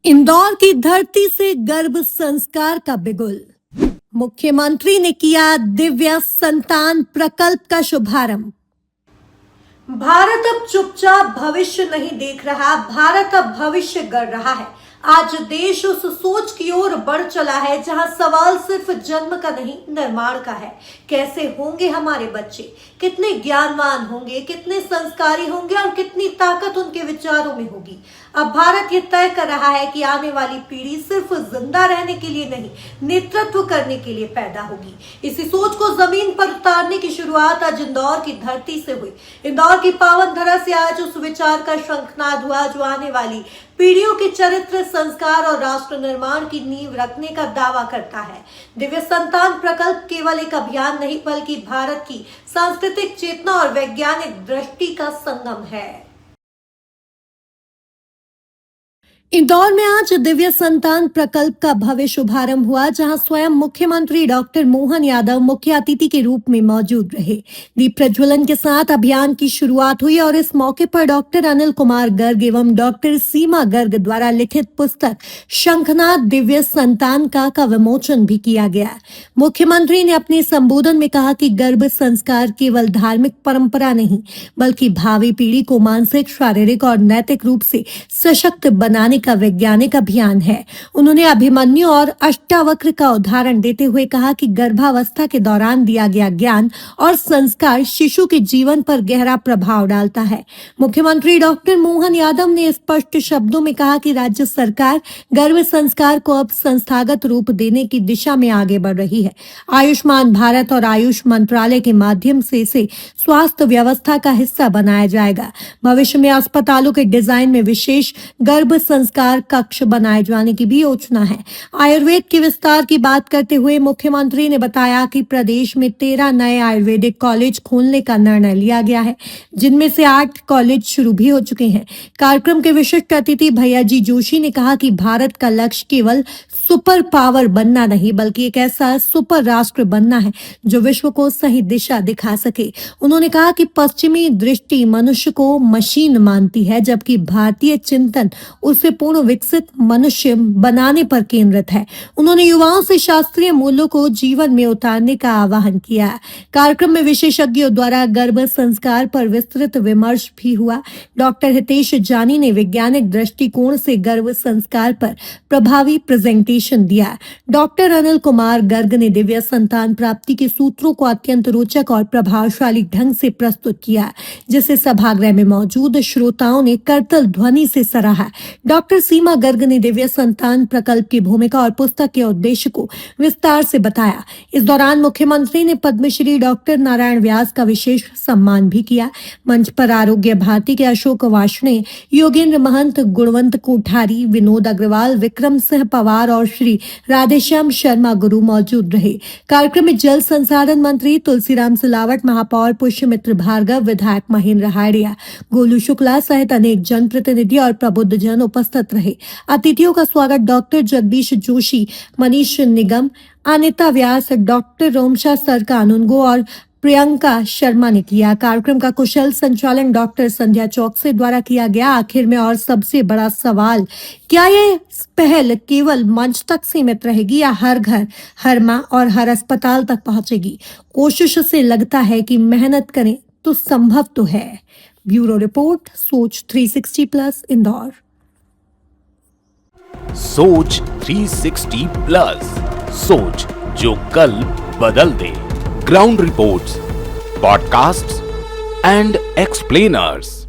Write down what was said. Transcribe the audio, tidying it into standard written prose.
इंदौर की धरती से गर्भ संस्कार का बिगुल। मुख्यमंत्री ने किया दिव्य संतान प्रकल्प का शुभारंभ। भारत अब चुपचाप भविष्य नहीं देख रहा, भारत अब भविष्य गढ़ रहा है। आज देश उस सोच की ओर बढ़ चला है जहां सवाल सिर्फ जन्म का नहीं, निर्माण का है। कैसे होंगे हमारे बच्चे, कितने ज्ञानवान होंगे, कितने संस्कारी होंगे और कितनी ताकत उनके विचारों में होगी। अब भारत ये तय कर रहा है कि आने वाली पीढ़ी सिर्फ जिंदा रहने के लिए नहीं, नेतृत्व करने के लिए पैदा होगी। इसी सोच को जमीन पर उतारने की शुरुआत आज इंदौर की धरती से हुई। इंदौर की पावन धरा से आज उस विचार का शंखनाद हुआ जो आने वाली पीढ़ियों के चरित्र, संस्कार और राष्ट्र निर्माण की नींव रखने का दावा करता है। दिव्य संतान प्रकल्प केवल एक अभियान नहीं, बल्कि भारत की सांस्कृतिक चेतना और वैज्ञानिक दृष्टि का संगम है। इंदौर में आज दिव्य संतान प्रकल्प का भव्य शुभारंभ हुआ, जहां स्वयं मुख्यमंत्री डॉक्टर मोहन यादव मुख्य अतिथि के रूप में मौजूद रहे। दीप प्रज्वलन के साथ अभियान की शुरुआत हुई और इस मौके पर डॉक्टर अनिल कुमार गर्ग एवं डॉक्टर सीमा गर्ग द्वारा लिखित पुस्तक शंखनाद दिव्य संतान का विमोचन भी किया गया। मुख्यमंत्री ने अपने संबोधन में कहा कि गर्भ संस्कार केवल धार्मिक परंपरा नहीं, बल्कि भावी पीढ़ी को मानसिक, शारीरिक और नैतिक रूप से सशक्त बनाने का वैज्ञानिक अभियान है। उन्होंने अभिमन्यु और अष्टावक्र का उदाहरण देते हुए कहा कि गर्भावस्था के दौरान दिया गया ज्ञान और संस्कार शिशु के जीवन पर गहरा प्रभाव डालता है। मुख्यमंत्री डॉक्टर मोहन यादव ने स्पष्ट शब्दों में कहा कि राज्य सरकार गर्भ संस्कार को अब संस्थागत रूप देने की दिशा में आगे बढ़ रही है। आयुष्मान भारत और आयुष मंत्रालय के माध्यम से इसे स्वास्थ्य व्यवस्था का हिस्सा बनाया जाएगा। भविष्य में अस्पतालों के डिजाइन में विशेष गर्भ संस्कार कक्ष बनाए जाने की भी योजना है। आयुर्वेद के विस्तार की बात करते हुए मुख्यमंत्री ने बताया कि प्रदेश में 13 नए आयुर्वेदिक कॉलेज खोलने का निर्णय लिया गया है, जिनमें से 8 कॉलेज शुरू भी हो चुके हैं। कार्यक्रम के विशिष्ट अतिथि भैयाजी जोशी ने कहा कि भारत का लक्ष्य केवल सुपर पावर बनना नहीं, बल्कि एक ऐसा सुपर राष्ट्र बनना है जो विश्व को सही दिशा दिखा सके। उन्होंने कहा कि पश्चिमी दृष्टि मनुष्य को मशीन मानती है, जबकि भारतीय चिंतन उसे पूर्ण विकसित मनुष्य बनाने पर केंद्रित है। उन्होंने युवाओं से शास्त्रीय मूल्यों को जीवन में उतारने का आह्वान किया। कार्यक्रम में विशेषज्ञों द्वारा गर्भ संस्कार पर विस्तृत विमर्श भी हुआ। डॉक्टर हितेश जानी ने वैज्ञानिक दृष्टिकोण से गर्भ संस्कार पर प्रभावी प्रेजेंटेशन दिया। डॉक्टर अनिल कुमार गर्ग ने दिव्य संतान प्राप्ति के सूत्रों को अत्यंत रोचक और प्रभावशाली ढंग से प्रस्तुत किया, जिसे सभागृह में मौजूद श्रोताओं ने करतल ध्वनि से सराहा। डॉक्टर सीमा गर्ग ने दिव्य संतान प्रकल्प की भूमिका और पुस्तक के उद्देश्य को विस्तार से बताया। इस दौरान मुख्यमंत्री ने पद्मश्री डॉक्टर नारायण व्यास का विशेष सम्मान भी किया। मंच पर आरोग्य भारती के अशोक वार्ष्णेय, योगेंद्र महंत, गुणवंत कोठारी, विनोद अग्रवाल, विक्रम सिंह पवार और श्री राधेश्याम शर्मा गुरु मौजूद रहे। कार्यक्रम में जल संसाधन मंत्री तुलसीराम सिलावट, महापौर पुष्यमित्र भार्गव, विधायक महेंद्र हाड़िया, गोलू शुक्ला सहित अनेक जनप्रतिनिधि और प्रबुद्ध जन उपस्थित रहे। अतिथियों का स्वागत डॉक्टर जगदीश जोशी, मनीष निगम, अनिता व्यास, डॉक्टर रोमशा सर कानूनगो और प्रियंका शर्मा ने किया। कार्यक्रम का कुशल संचालन डॉक्टर संध्या चौकसे द्वारा किया गया। आखिर में और सबसे बड़ा सवाल, क्या ये पहल केवल मंच तक सीमित रहेगी या हर घर, हर मां और हर अस्पताल तक पहुंचेगी? कोशिश से लगता है कि मेहनत करें तो संभव तो है। ब्यूरो रिपोर्ट, सोच 360 प्लस, इंदौर। सोच 360 प्लस, सोच जो कल बदल दे। Ground reports, podcasts and explainers.